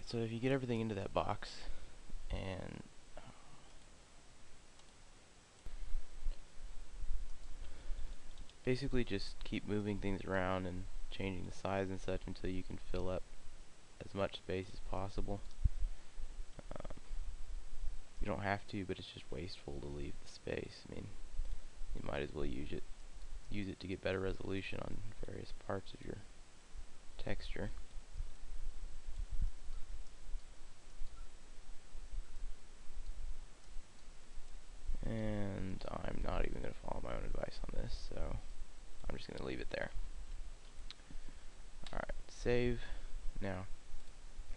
So if you get everything into that box and basically just keep moving things around and changing the size and such until you can fill up as much space as possible. You don't have to, but it's just wasteful to leave the space. I mean, you might as well use it to get better resolution on various parts of your texture. And I'm not even going to follow my own advice on this, so I'm just going to leave it there. Alright, save. Now,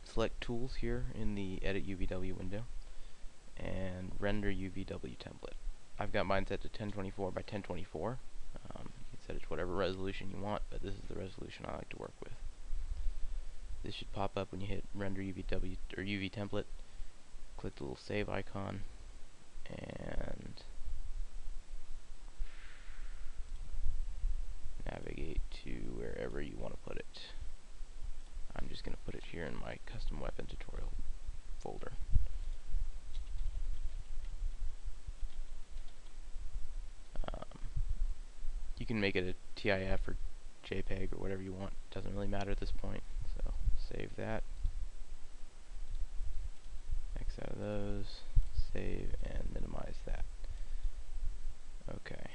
select Tools here in the Edit UVW window, and Render UVW Template. I've got mine set to 1024 by 1024. You can set it to whatever resolution you want, but this is the resolution I like to work with. This should pop up when you hit Render UVW or UV Template. Click the little save icon, and navigate to wherever you want to put it. I'm just going to put it here in my custom weapon tutorial folder. You can make it a TIF or JPEG or whatever you want. It doesn't really matter at this point. So save that. X out of those. Save and minimize that. Okay.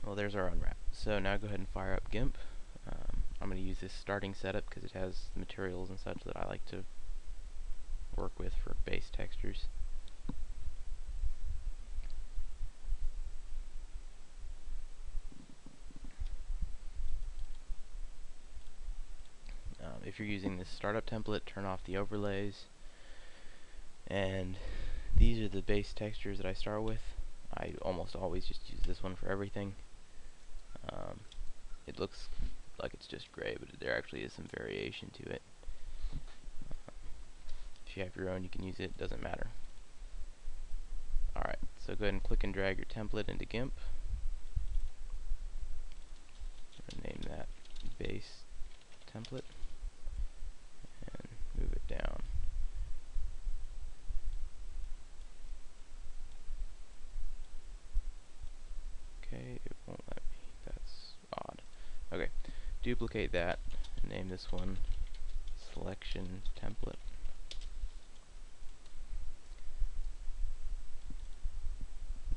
Well, there's our unwrap. So now go ahead and fire up GIMP. I'm going to use this starting setup because it has the materials and such that I like to work with for base textures. If you're using this startup template, turn off the overlays, and these are the base textures that I start with. I almost always just use this one for everything. It looks like it's just gray, but there actually is some variation to it. If you have your own, you can use it, doesn't matter. Alright, so go ahead and click and drag your template into GIMP. I'm going to name that base template and move it down. Okay, it won't let me. That's odd. Okay, duplicate that and name this one selection template.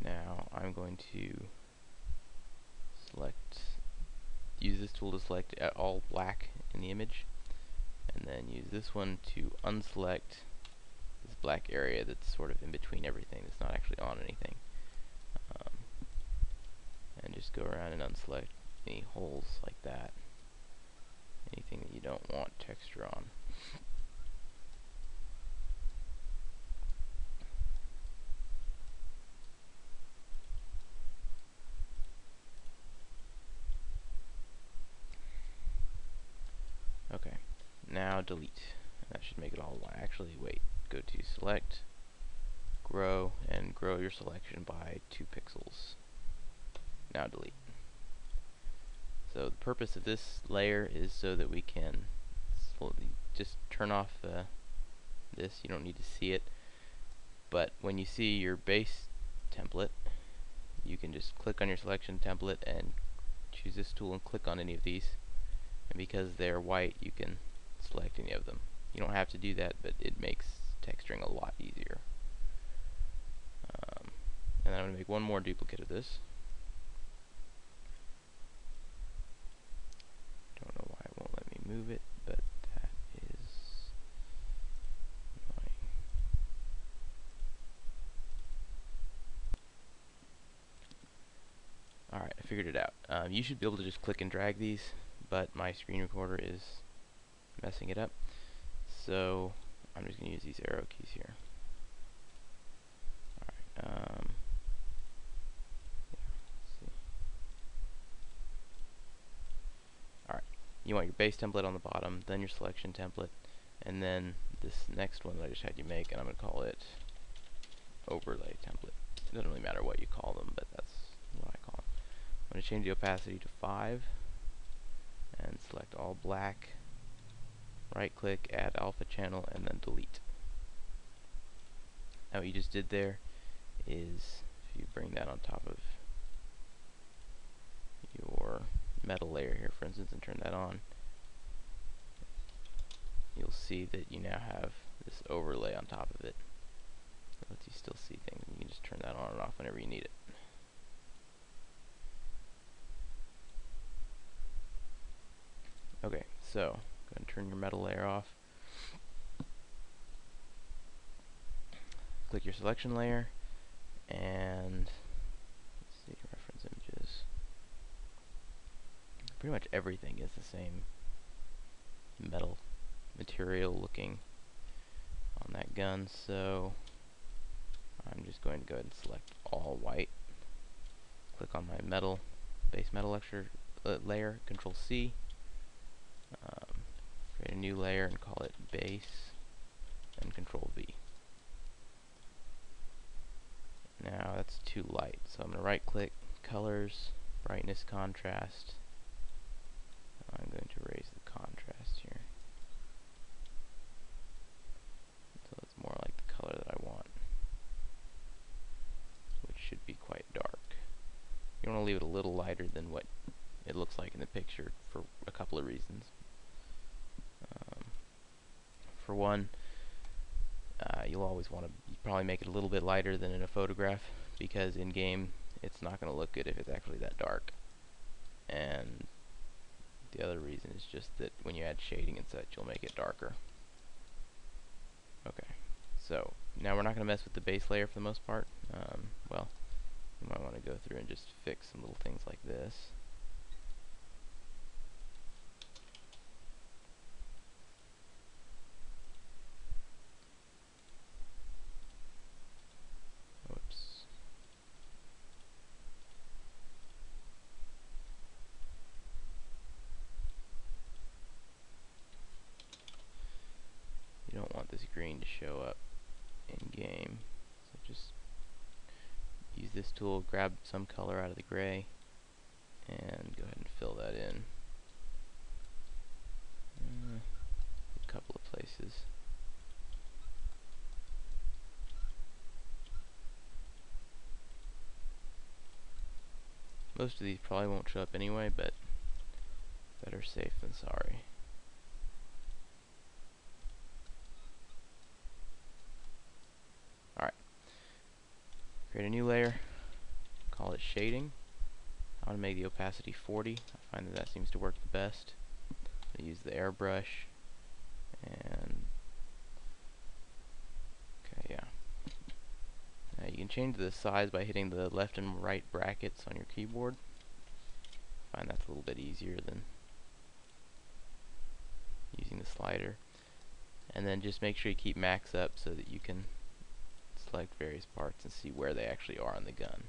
Now I'm going to use this tool to select all black in the image, and then use this one to unselect this black area that's sort of in between everything, that's not actually on anything. And just go around and unselect any holes like that, anything that you don't want texture on. Okay, now delete. That should make it all white. Actually, wait, go to select, grow, and grow your selection by 2 pixels. Now delete. So the purpose of this layer is so that we can slowly just turn off this. You don't need to see it, but when you see your base template, you can just click on your selection template and choose this tool and click on any of these, and because they're white you can select any of them. You don't have to do that, but it makes texturing a lot easier. And then I'm going to make one more duplicate of this. Don't know why it won't let me move it, but that is annoying. Alright, I figured it out. You should be able to just click and drag these, but my screen recorder is messing it up. So I'm just going to use these arrow keys here. Alright, you want your base template on the bottom, then your selection template, and then this next one that I just had you make, and I'm going to call it overlay template. It doesn't really matter what you call them, but that's what I call them. I'm going to change the opacity to 5 and select all black, right click, add alpha channel, and then delete. Now what you just did there is, if you bring that on top of your metal layer here, for instance, and turn that on, you'll see that you now have this overlay on top of it. It lets you still see things. You can just turn that on and off whenever you need it. Okay, so go ahead and turn your metal layer off. Click your selection layer, and let's see, reference images. Pretty much everything is the same metal material looking on that gun, so I'm just going to go ahead and select all white. Click on my metal, base metal layer, Control C, create a new layer and call it base, and Control V. Now that's too light, so I'm going to right click, colors, brightness, contrast. I'm going to raise the contrast here, so it's more like the color that I want, which should be quite dark. You want to leave it a little lighter than what it looks like in the picture for a couple of reasons. For one, you'll always want to probably make it a little bit lighter than in a photograph, because in game it's not going to look good if it's actually that dark. And the other reason is just that when you add shading and such, you'll make it darker. Okay, so now we're not going to mess with the base layer for the most part. Well, you might want to go through and just fix some little things like this. Whoops. You don't want this green to show up in game, so just use this tool, grab some color out of the gray, and go ahead and fill that in. A couple of places. Most of these probably won't show up anyway, but better safe than sorry. Alright. Create a new layer, call it shading. I want to make the opacity 40. I find that that seems to work the best. I use the airbrush, and okay, yeah. Now you can change the size by hitting the left and right brackets on your keyboard. I find that's a little bit easier than using the slider. And then just make sure you keep max up so that you can select various parts and see where they actually are on the gun.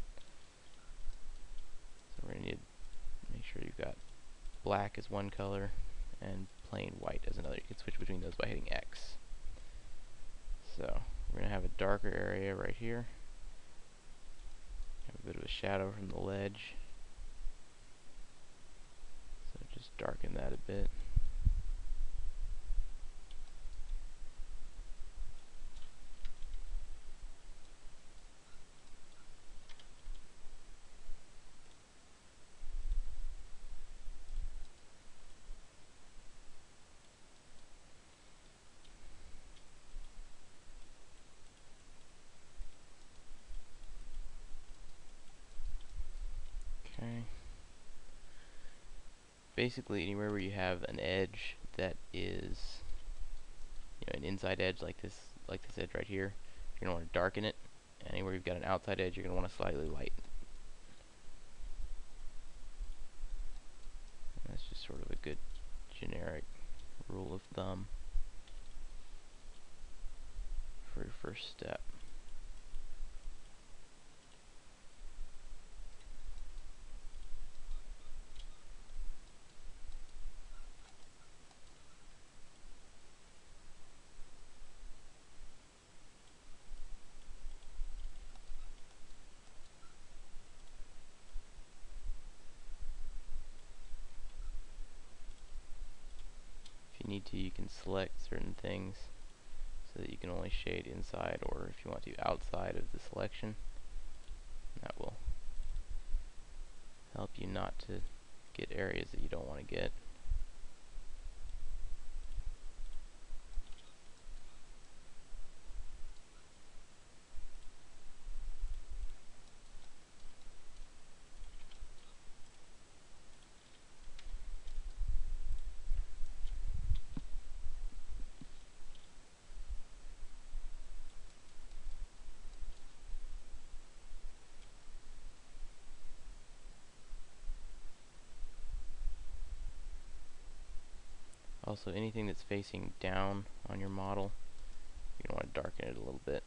So we're going to need to make sure you've got black as one color and plain white as another. You can switch between those by hitting X. So we're going to have a darker area right here. Have a bit of a shadow from the ledge. So just darken that a bit. Okay. Basically, anywhere where you have an edge that is, an inside edge like this edge right here, you're gonna want to darken it. Anywhere you've got an outside edge, you're gonna want to slightly lighten. And that's just sort of a good generic rule of thumb for your first step. need to, you can select certain things so that you can only shade inside, or if you want to, outside of the selection. That will help you not to get areas that you don't want to get. Also, anything that's facing down on your model, you want to darken it a little bit.